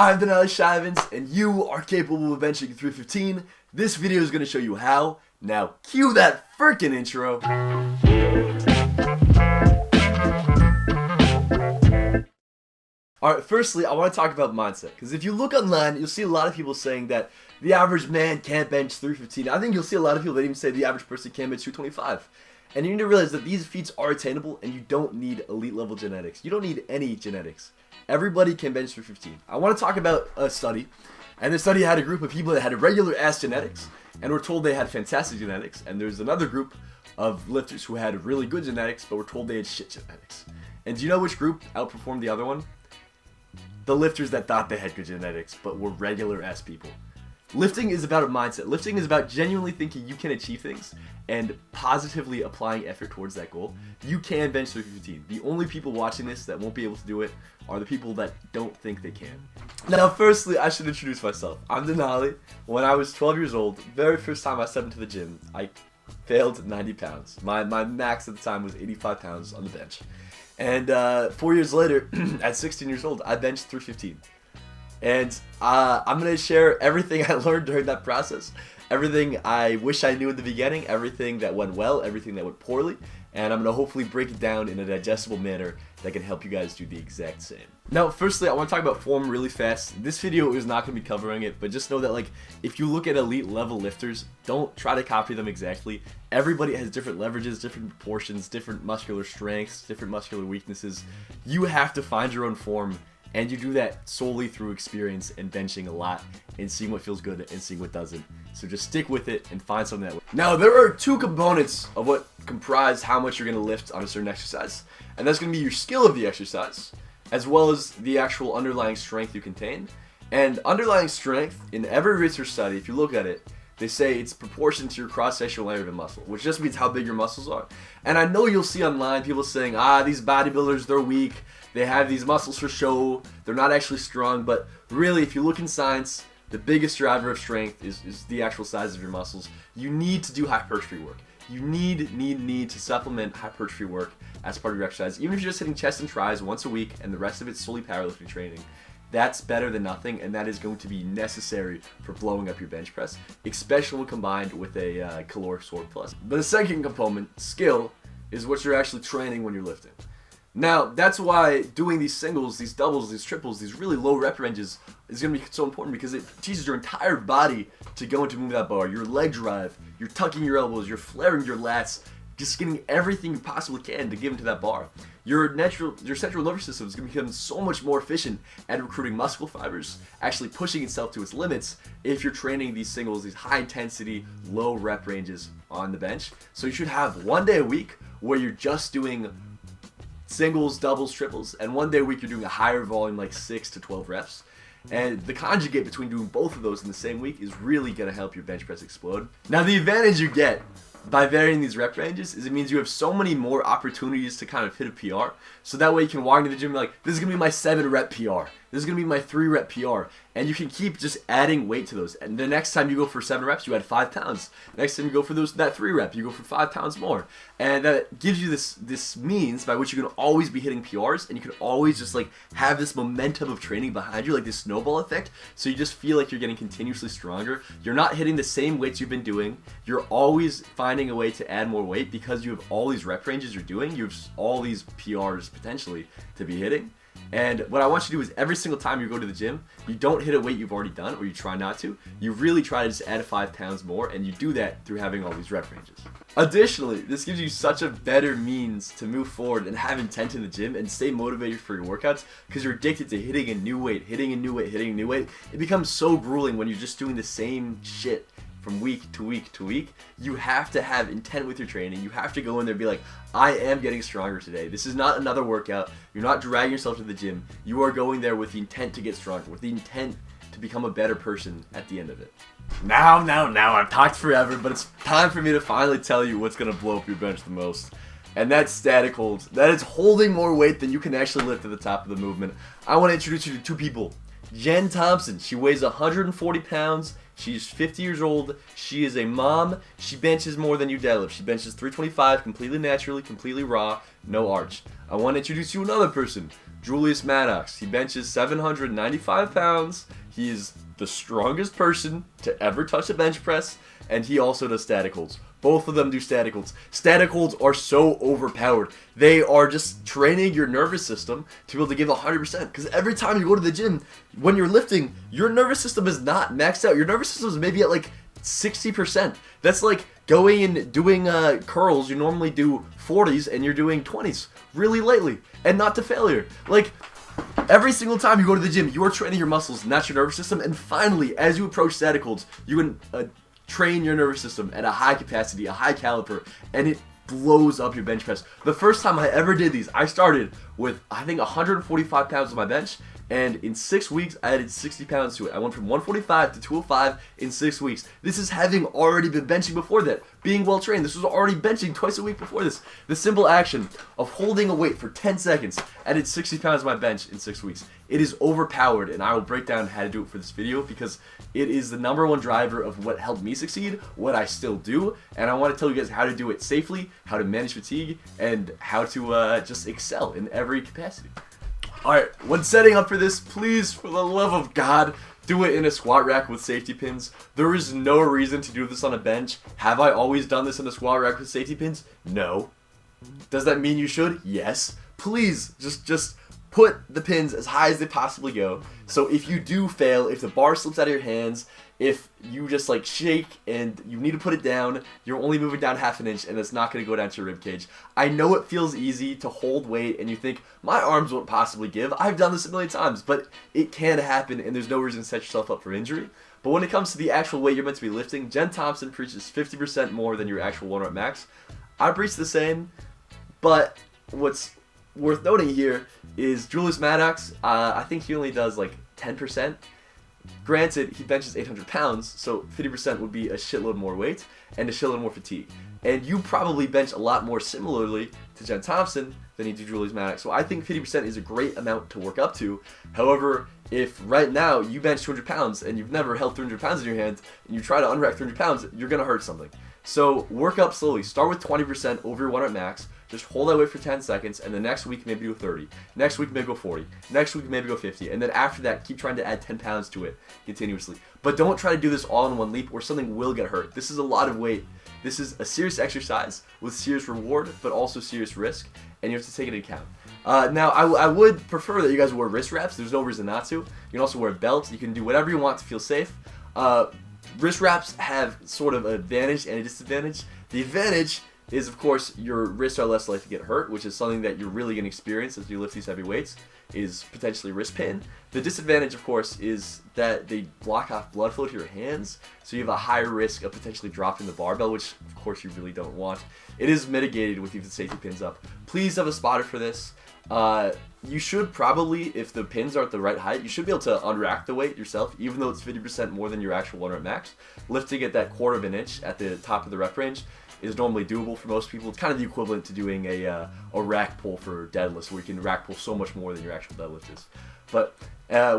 I'm Denali Shivens, and you are capable of benching 315. This video is going to show you how. Now, cue that frickin' intro. Alright, firstly, I want to talk about mindset, because if you look online, you'll see a lot of people saying that the average man can't bench 315. I think you'll see a lot of people that even say the average person can't bench 225. And you need to realize that these feats are attainable, and you don't need elite level genetics. You don't need any genetics. Everybody can bench 315. I want to talk about a study, and the study had a group of people that had regular ass genetics, and were told they had fantastic genetics, and there's another group of lifters who had really good genetics, but were told they had shit genetics. And do you know which group outperformed the other one? The lifters that thought they had good genetics, but were regular ass people. Lifting is about a mindset. Lifting is about genuinely thinking you can achieve things and positively applying effort towards that goal. You can bench 315. The only people watching this that won't be able to do it are the people that don't think they can. Now, firstly, I should introduce myself. I'm Denali. When I was 12 years old, very first time I stepped into the gym, I failed 90 pounds. My max at the time was 85 pounds on the bench. And 4 years later, at 16 years old, I benched 315. And I'm going to share everything I learned during that process, everything I wish I knew in the beginning, everything that went well, everything that went poorly, and I'm going to hopefully break it down in a digestible manner that can help you guys do the exact same. Now, firstly, I want to talk about form really fast. This video is not going to be covering it, but just know that, like, if you look at elite level lifters, don't try to copy them exactly. Everybody has different leverages, different proportions, different muscular strengths, different muscular weaknesses. You have to find your own form. And you do that solely through experience and benching a lot and seeing what feels good and seeing what doesn't. So just stick with it and find something that works. Now, there are two components of what comprise how much you're going to lift on a certain exercise. And that's going to be your skill of the exercise, as well as the actual underlying strength you contain. And underlying strength, in every research study, if you look at it, they say it's proportion to your cross-sectional area of a muscle, which just means how big your muscles are. And I know you'll see online people saying, these bodybuilders, they're weak. They have these muscles for show. They're not actually strong. But really, if you look in science, the biggest driver of strength is the actual size of your muscles. You need to do hypertrophy work. You need to supplement hypertrophy work as part of your exercise. Even if you're just hitting chest and tris once a week and the rest of it's solely powerlifting training, that's better than nothing, and that is going to be necessary for blowing up your bench press, especially when combined with a caloric sword plus. But the second component, skill, is what you're actually training when you're lifting. Now, that's why doing these singles, these doubles, these triples, these really low rep ranges is going to be so important, because it teaches your entire body to go into move that bar. Your leg drive, you're tucking your elbows, you're flaring your lats, just getting everything you possibly can to give into that bar. Your central nervous system is going to become so much more efficient at recruiting muscle fibers, actually pushing itself to its limits if you're training these singles, these high intensity, low rep ranges on the bench. So you should have one day a week where you're just doing singles, doubles, triples, and one day a week you're doing a higher volume, like 6 to 12 reps. And the conjugate between doing both of those in the same week is really going to help your bench press explode. Now, the advantage you get by varying these rep ranges is it means you have so many more opportunities to kind of hit a PR. So that way you can walk into the gym and be like, this is going to be my 7 rep PR. This is going to be my 3 rep PR. And you can keep just adding weight to those. And the next time you go for 7 reps, you add 5 pounds. Next time you go for that 3 rep, you go for 5 pounds more. And that gives you this means by which you can always be hitting PRs, and you can always just like have this momentum of training behind you, like this snowball effect. So you just feel like you're getting continuously stronger. You're not hitting the same weights you've been doing. You're always finding a way to add more weight because you have all these rep ranges you're doing. You have all these PRs potentially to be hitting. And what I want you to do is every single time you go to the gym, you don't hit a weight you've already done, or you try not to. You really try to just add 5 pounds more, and you do that through having all these rep ranges. Additionally, this gives you such a better means to move forward and have intent in the gym and stay motivated for your workouts, because you're addicted to hitting a new weight, hitting a new weight, hitting a new weight. It becomes so grueling when you're just doing the same shit from week to week to week. You have to have intent with your training. You have to go in there and be like, I am getting stronger today. This is not another workout. You're not dragging yourself to the gym. You are going there with the intent to get stronger, with the intent to become a better person at the end of it. Now, I've talked forever, but it's time for me to finally tell you what's gonna blow up your bench the most. And that's static holds. That is holding more weight than you can actually lift at the top of the movement. I want to introduce you to 2 people. Jen Thompson, she weighs 140 pounds. She's 50 years old. She is a mom. She benches more than you deadlift. She benches 325 completely naturally, completely raw, no arch. I want to introduce you to another person. Julius Maddox. He benches 795 pounds. He is the strongest person to ever touch a bench press, and he also does static holds. Both of them do static holds. Static holds are so overpowered. They are just training your nervous system to be able to give 100%. Because every time you go to the gym, when you're lifting, your nervous system is not maxed out. Your nervous system is maybe at like 60%. That's like going and doing curls. You normally do 40s and you're doing 20s really lightly and not to failure. Like, every single time you go to the gym, you are training your muscles, not your nervous system. And finally, as you approach static holds, you can train your nervous system at a high capacity, a high caliper, and it blows up your bench press. The first time I ever did these, I started with, I think, 145 pounds on my bench, and in 6 weeks, I added 60 pounds to it. I went from 145 to 205 in 6 weeks. This is having already been benching before that. Being well trained, this was already benching twice a week before this. The simple action of holding a weight for 10 seconds added 60 pounds to my bench in 6 weeks. It is overpowered, and I will break down how to do it for this video because it is the #1 driver of what helped me succeed, what I still do, and I want to tell you guys how to do it safely, how to manage fatigue, and how to just excel in every capacity. Alright, when setting up for this, please, for the love of God, do it in a squat rack with safety pins. There is no reason to do this on a bench. Have I always done this in a squat rack with safety pins? No. Does that mean you should? Yes. Please, just put the pins as high as they possibly go. So if you do fail, if the bar slips out of your hands, if you just like shake and you need to put it down, you're only moving down half an inch and it's not going to go down to your rib cage. I know it feels easy to hold weight and you think, my arms won't possibly give. I've done this a million times, but it can happen and there's no reason to set yourself up for injury. But when it comes to the actual weight you're meant to be lifting, Jen Thompson preaches 50% more than your actual 1 rep max. I preach the same, but what's worth noting here is Julius Maddox, I think he only does like 10%. Granted, he benches 800 pounds, so 50% would be a shitload more weight and a shitload more fatigue. And you probably bench a lot more similarly to Jen Thompson than you do Julius Maddox. So I think 50% is a great amount to work up to. However, if right now you bench 200 pounds and you've never held 300 pounds in your hands and you try to unrack 300 pounds, you're going to hurt something. So work up slowly. Start with 20% over your 1 rep max. Just hold that weight for 10 seconds, and the next week maybe go 30. Next week maybe go 40. Next week maybe go 50. And then after that, keep trying to add 10 pounds to it continuously. But don't try to do this all in one leap or something will get hurt. This is a lot of weight. This is a serious exercise with serious reward, but also serious risk, and you have to take it into account. Now, I would prefer that you guys wear wrist wraps. There's no reason not to. You can also wear belts. You can do whatever you want to feel safe. Wrist wraps have sort of an advantage and a disadvantage. The advantage is, of course, your wrists are less likely to get hurt, which is something that you're really going to experience as you lift these heavy weights, is potentially wrist pain. The disadvantage, of course, is that they block off blood flow to your hands, so you have a higher risk of potentially dropping the barbell, which, of course, you really don't want. It is mitigated with even safety pins up. Please have a spotter for this. You should probably, if the pins are at the right height, you should be able to unrack the weight yourself, even though it's 50% more than your actual 1 rep max. Lifting at that 1/4 of an inch at the top of the rep range is normally doable for most people. It's kind of the equivalent to doing a rack pull for deadlifts, where you can rack pull so much more than your actual deadlift is. But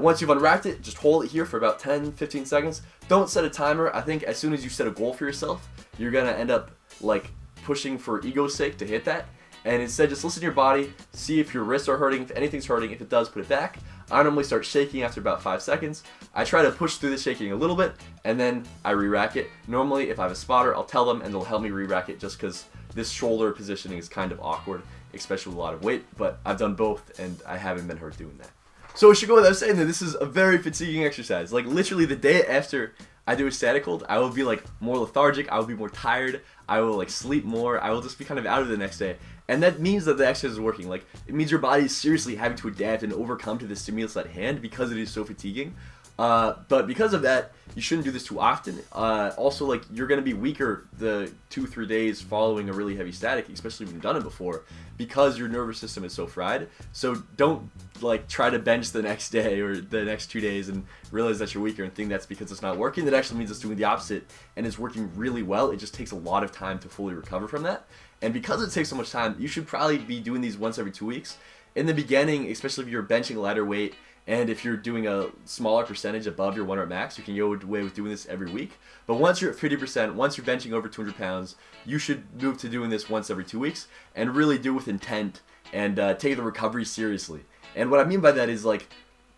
once you've unracked it, just hold it here for about 10-15 seconds. Don't set a timer. I think as soon as you set a goal for yourself, you're going to end up like pushing for ego's sake to hit that. And instead, just listen to your body, see if your wrists are hurting, if anything's hurting. If it does, put it back. I normally start shaking after about 5 seconds. I try to push through the shaking a little bit, and then I re-rack it. Normally, if I have a spotter, I'll tell them, and they'll help me re-rack it just because this shoulder positioning is kind of awkward, especially with a lot of weight. But I've done both, and I haven't been hurt doing that. So it should go without saying that this is a very fatiguing exercise. Like, literally the day after I do a static hold, I will be like more lethargic, I will be more tired, I will like sleep more, I will just be kind of out of the next day. And that means that the exercise is working. Like, it means your body is seriously having to adapt and overcome to the stimulus at hand because it is so fatiguing. But because of that, you shouldn't do this too often. Also, like, you're going to be weaker the 2-3 days following a really heavy static, especially when you've done it before, because your nervous system is so fried. So don't like try to bench the next day or the next 2 days and realize that you're weaker and think that's because it's not working. That actually means it's doing the opposite and it's working really well. It just takes a lot of time to fully recover from that. And because it takes so much time, you should probably be doing these once every 2 weeks. In the beginning, especially if you're benching lighter weight, and if you're doing a smaller percentage above your 1 rep max, you can go away with doing this every week. But once you're at 50%, once you're benching over 200 pounds, you should move to doing this once every 2 weeks and really do it with intent and take the recovery seriously. And what I mean by that is like,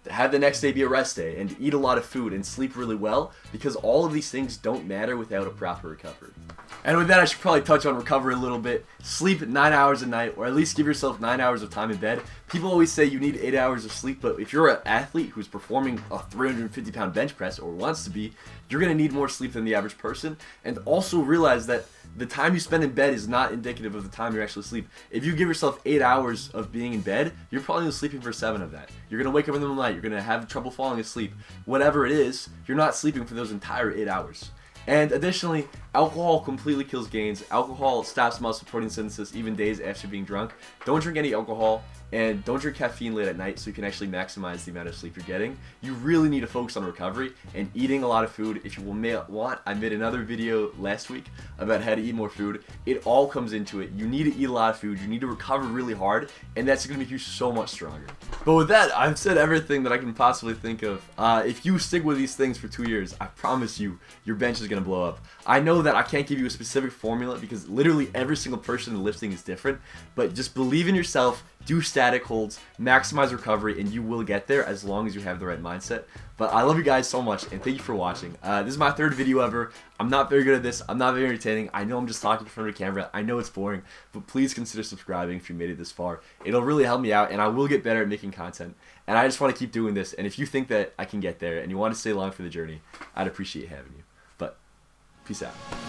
have the next day be a rest day and eat a lot of food and sleep really well, because all of these things don't matter without a proper recovery. And with that, I should probably touch on recovery a little bit. Sleep 9 hours a night, or at least give yourself 9 hours of time in bed. People always say you need 8 hours of sleep, but if you're an athlete who's performing a 350-pound bench press, or wants to be, you're going to need more sleep than the average person. And also realize that the time you spend in bed is not indicative of the time you actually sleep. If you give yourself 8 hours of being in bed, you're probably only sleeping for 7 of that. You're going to wake up in the middle of the night, you're going to have trouble falling asleep. Whatever it is, you're not sleeping for those entire 8 hours. And additionally, alcohol completely kills gains. Alcohol stops muscle protein synthesis even days after being drunk. Don't drink any alcohol, and don't drink caffeine late at night so you can actually maximize the amount of sleep you're getting. You really need to focus on recovery and eating a lot of food. If you want, I made another video last week about how to eat more food. It all comes into it. You need to eat a lot of food. You need to recover really hard, and that's going to make you so much stronger. But with that, I've said everything that I can possibly think of. If you stick with these things for 2 years, I promise you, your bench is going to blow up. I know that I can't give you a specific formula because literally every single person in lifting is different, but just believe in yourself, do static holds, maximize recovery, and you will get there as long as you have the right mindset. But I love you guys so much, and thank you for watching. This is my 3rd video ever. I'm not very good at this. I'm not very entertaining. I know I'm just talking in front of a camera. I know it's boring, but please consider subscribing if you made it this far. It'll really help me out, and I will get better at making content. And I just want to keep doing this, and if you think that I can get there and you want to stay along for the journey, I'd appreciate having you. But peace out.